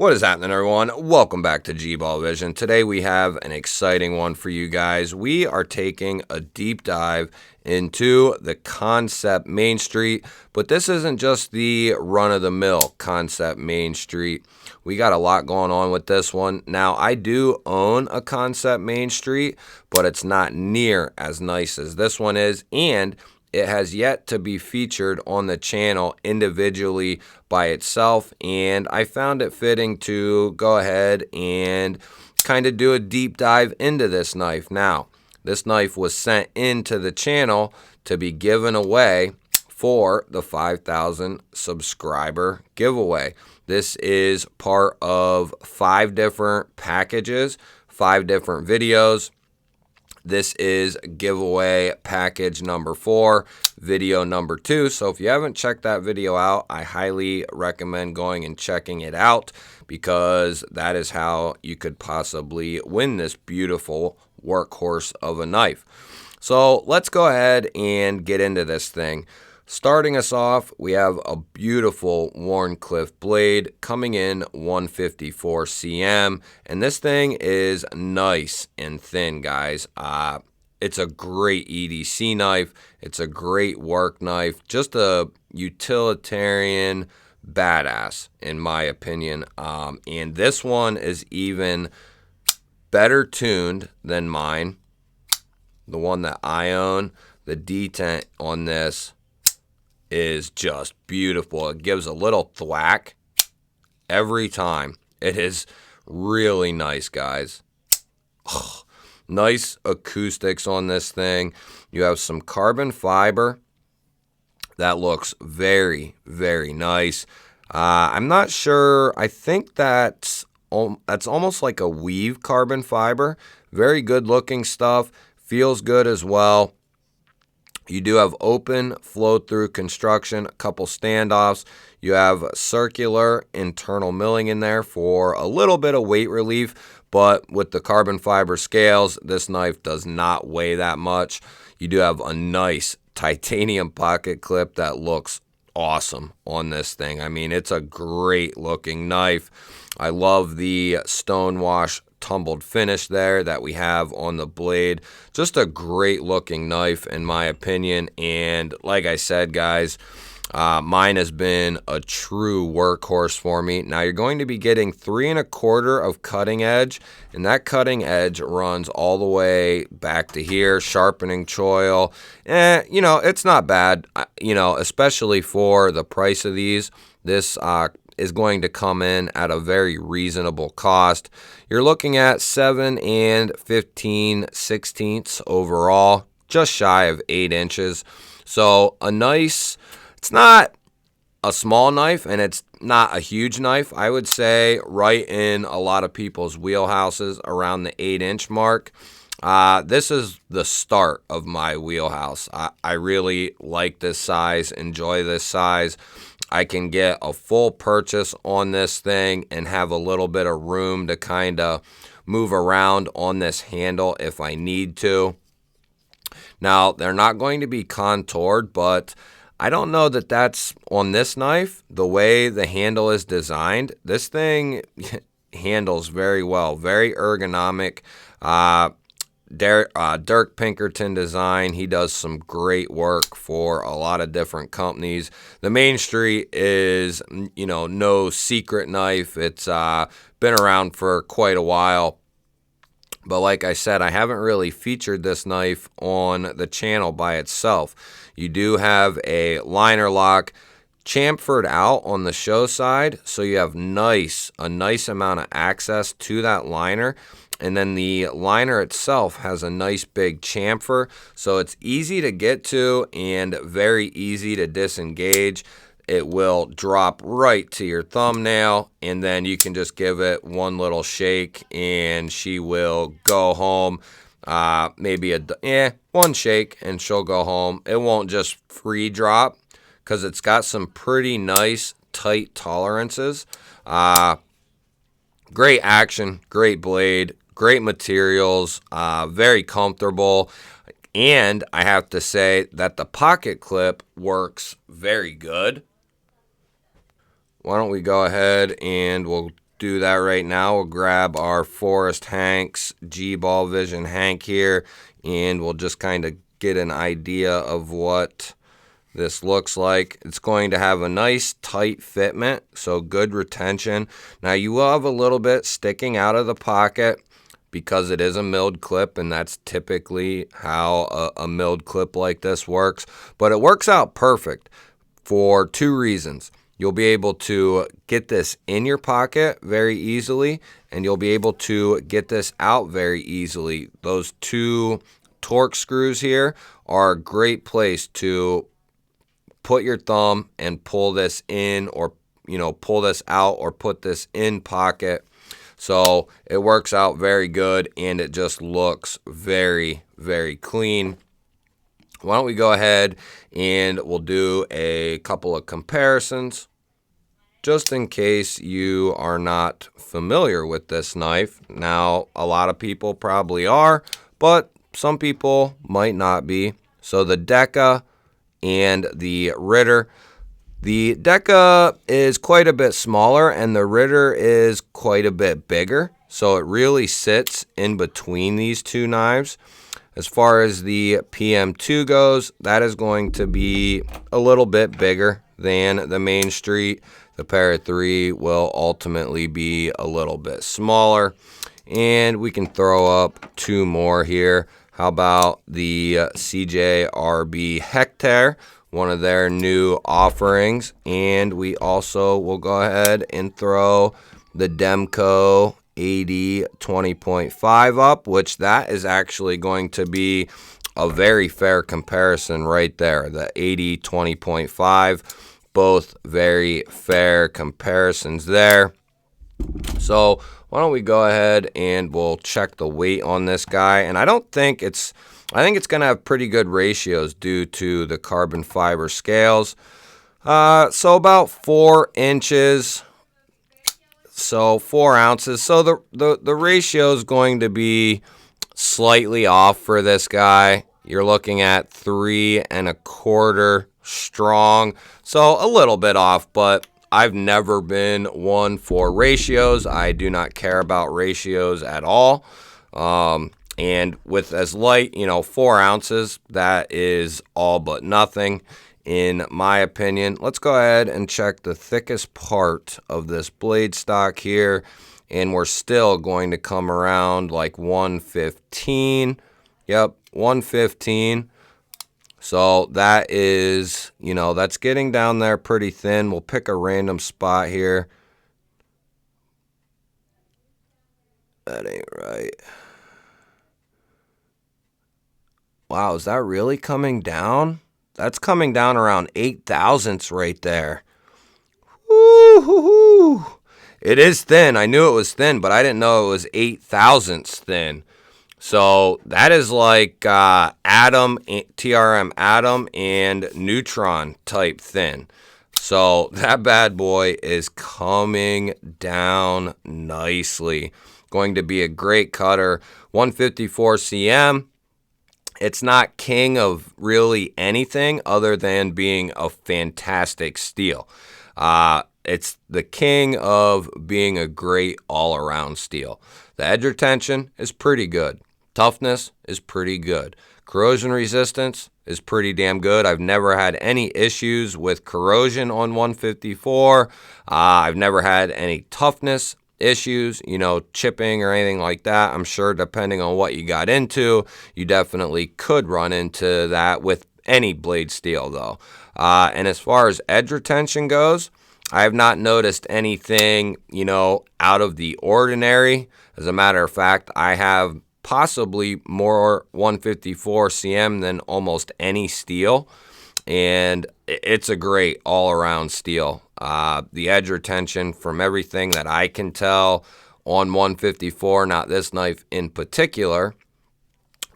What is happening, everyone? Welcome back to G-Ball Vision. Today we have an exciting one for you guys. We are taking a deep dive into the Kansept Main Street, but this isn't just the run-of-the-mill Kansept Main Street. We got a lot going on with this one. Now, I do own a Kansept Main Street, but it's not near as nice as this one is, and it has yet to be featured on the channel individually by itself, and I found it fitting to go ahead and kind of do a deep dive into this knife. Now, this knife was sent into the channel to be given away for the 5,000 subscriber giveaway. This is part of 5 different packages, 5 different videos. This is giveaway package number 4, video number 2. So if you haven't checked that video out, I highly recommend going and checking it out, because that is how you could possibly win this beautiful workhorse of a knife. So let's go ahead and get into this thing. Starting us off, we have a beautiful Wharncliffe blade coming in 154 cm, and this thing is nice and thin, guys. It's a great EDC knife. It's a great work knife. Just a utilitarian badass, in my opinion. And this one is even better tuned than mine, the one that I own. The detent on this is just beautiful. It gives a little thwack every time. It is really nice, guys. Oh, nice acoustics on this thing. You have some carbon fiber that looks very, very nice. I'm not sure. I think that's almost like a weave carbon fiber. Very good looking stuff. Feels good as well. You do have open flow-through construction, a couple standoffs. You have circular internal milling in there for a little bit of weight relief, but with the carbon fiber scales, this knife does not weigh that much. You do have a nice titanium pocket clip that looks awesome on this thing. I mean, it's a great looking knife. I love the stonewash tumbled finish there that we have on the blade. Just a great looking knife, in my opinion. And like I said, guys, mine has been a true workhorse for me. Now, you're going to be getting 3 1/4 of cutting edge, and that cutting edge runs all the way back to here. Sharpening choil, it's not bad, especially for the price of these. This is going to come in at a very reasonable cost. You're looking at 7 15/16 overall, just shy of 8 inches. So a nice, it's not a small knife and it's not a huge knife. I would say right in a lot of people's wheelhouses around the 8-inch mark. This is the start of my wheelhouse. I really like this size, enjoy this size. I can get a full purchase on this thing and have a little bit of room to kind of move around on this handle if I need to. Now, they're not going to be contoured, but I don't know that that's on this knife. The way the handle is designed, this thing handles very well, very ergonomic. Dirk Pinkerton design. He does some great work for a lot of different companies. The Main Street is, no secret knife. It's been around for quite a while. But like I said, I haven't really featured this knife on the channel by itself. You do have a liner lock chamfered out on the show side, so you have a nice amount of access to that liner. And then the liner itself has a nice big chamfer, so it's easy to get to and very easy to disengage. It will drop right to your thumbnail, and then you can just give it one little shake and she will go home. Maybe one shake and she'll go home. It won't just free drop because it's got some pretty nice tight tolerances. Great action, great blade. Great materials, very comfortable, and I have to say that the pocket clip works very good. Why don't we go ahead and we'll do that right now. We'll grab our Forrest Hanks G-Ball Vision Hank here, and we'll just kind of get an idea of what this looks like. It's going to have a nice tight fitment, so good retention. Now you will have a little bit sticking out of the pocket because it is a milled clip, and that's typically how a milled clip like this works. But it works out perfect for two reasons. You'll be able to get this in your pocket very easily, and you'll be able to get this out very easily. Those two torque screws here are a great place to put your thumb and pull this in, or pull this out, or put this in pocket. So it works out very good, and it just looks very, very clean. Why don't we go ahead and we'll do a couple of comparisons just in case you are not familiar with this knife. Now, a lot of people probably are, but some people might not be. So the Deca and the Ritter. The Deca is quite a bit smaller, and the Ritter is quite a bit bigger. So it really sits in between these two knives. As far as the PM2 goes, that is going to be a little bit bigger than the Main Street. The Para 3 will ultimately be a little bit smaller. And we can throw up two more here. How about the CJRB Hectare, one of their new offerings. And we also will go ahead and throw the Demco AD 20.5 up, which that is actually going to be a very fair comparison right there. The AD 20.5, both very fair comparisons there. So why don't we go ahead and we'll check the weight on this guy. And I think it's going to have pretty good ratios due to the carbon fiber scales. So about 4 inches. So 4 ounces. So the ratio is going to be slightly off for this guy. You're looking at 3 1/4 strong. So a little bit off, but I've never been one for ratios. I do not care about ratios at all. And with as light, 4 ounces, that is all but nothing, in my opinion. Let's go ahead and check the thickest part of this blade stock here. And we're still going to come around like 115. Yep, 115. So that is, that's getting down there pretty thin. We'll pick a random spot here. That ain't right. Wow, is that really coming down? That's coming down around 8 thousandths right there. Woo-hoo-hoo. It is thin. I knew it was thin, but I didn't know it was 8 thousandths thin. So that is like atom, TRM atom and neutron type thin. So that bad boy is coming down nicely. Going to be a great cutter. 154 cm. It's not king of really anything other than being a fantastic steel. It's the king of being a great all-around steel. The edge retention is pretty good. Toughness is pretty good. Corrosion resistance is pretty damn good. I've never had any issues with corrosion on 154. I've never had any toughness issues, chipping or anything like that. I'm sure depending on what you got into, you definitely could run into that with any blade steel though. And as far as edge retention goes, I have not noticed anything, out of the ordinary. As a matter of fact, I have possibly more 154 cm than almost any steel, and it's a great all-around steel. The edge retention, from everything that I can tell on 154, not this knife in particular,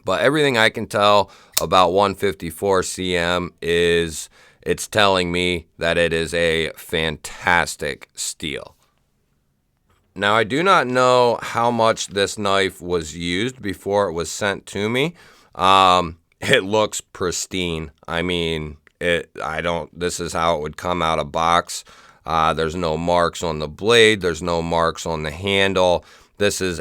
but everything I can tell about 154 cm is it's telling me that it is a fantastic steel. Now, I do not know how much this knife was used before it was sent to me. It looks pristine. I mean, this is how it would come out of box. There's no marks on the blade. There's no marks on the handle. This is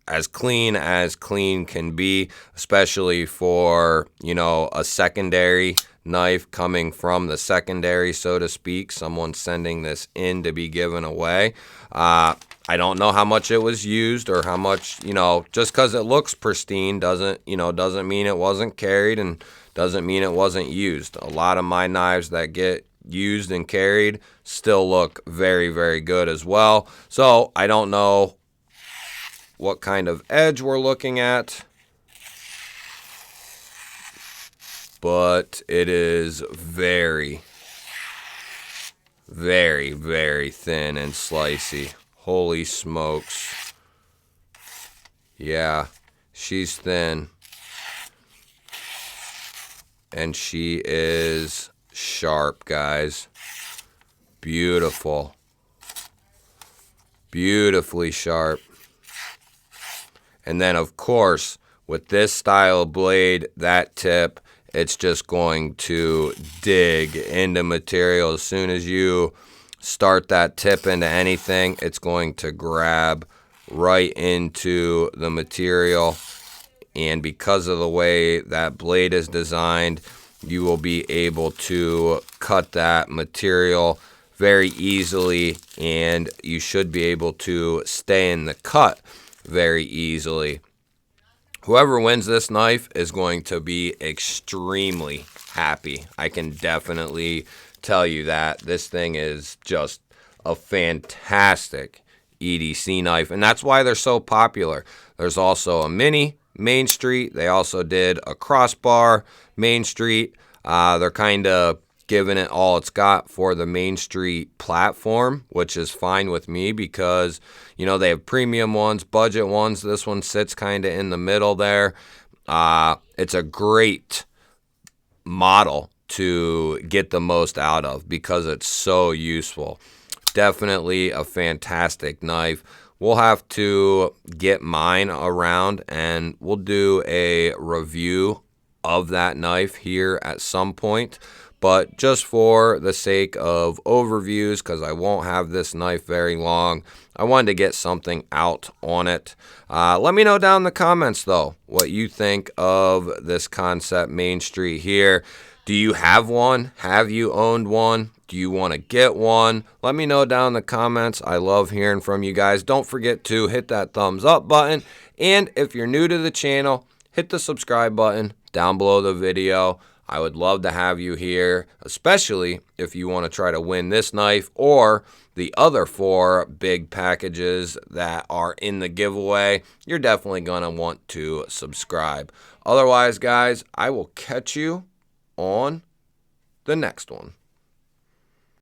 as clean can be, especially for, you know, a secondary knife coming from the secondary, so to speak. Someone sending this in to be given away. I don't know how much it was used or how much, you know, just because it looks pristine doesn't mean it wasn't carried and doesn't mean it wasn't used. A lot of my knives that get used and carried still look very, very good as well. So I don't know what kind of edge we're looking at, but it is very, very, very thin and slicey. Holy smokes. Yeah, she's thin. And she is sharp, guys. Beautiful. Beautifully sharp. And then, of course, with this style of blade, that tip, it's just going to dig into material. As soon as you start that tip into anything, it's going to grab right into the material. And because of the way that blade is designed, you will be able to cut that material very easily, and you should be able to stay in the cut very easily. Whoever wins this knife is going to be extremely happy. I can definitely tell you that. This thing is just a fantastic EDC knife, and that's why they're so popular. There's also a mini Main Street. They also did a crossbar Main Street. They're kind of giving it all it's got for the Main Street platform, which is fine with me because, you know, they have premium ones, budget ones. This one sits kind of in the middle there. It's a great model to get the most out of because it's so useful. Definitely a fantastic knife. We'll have to get mine around and we'll do a review of that knife here at some point. But just for the sake of overviews, because I won't have this knife very long, I wanted to get something out on it. Let me know down in the comments, though, what you think of this Kansept Main Street here. Do you have one? Have you owned one? Do you want to get one? Let me know down in the comments. I love hearing from you guys. Don't forget to hit that thumbs up button. And if you're new to the channel, hit the subscribe button down below the video. I would love to have you here, especially if you want to try to win this knife or the other 4 big packages that are in the giveaway. You're definitely going to want to subscribe. Otherwise, guys, I will catch you on the next one.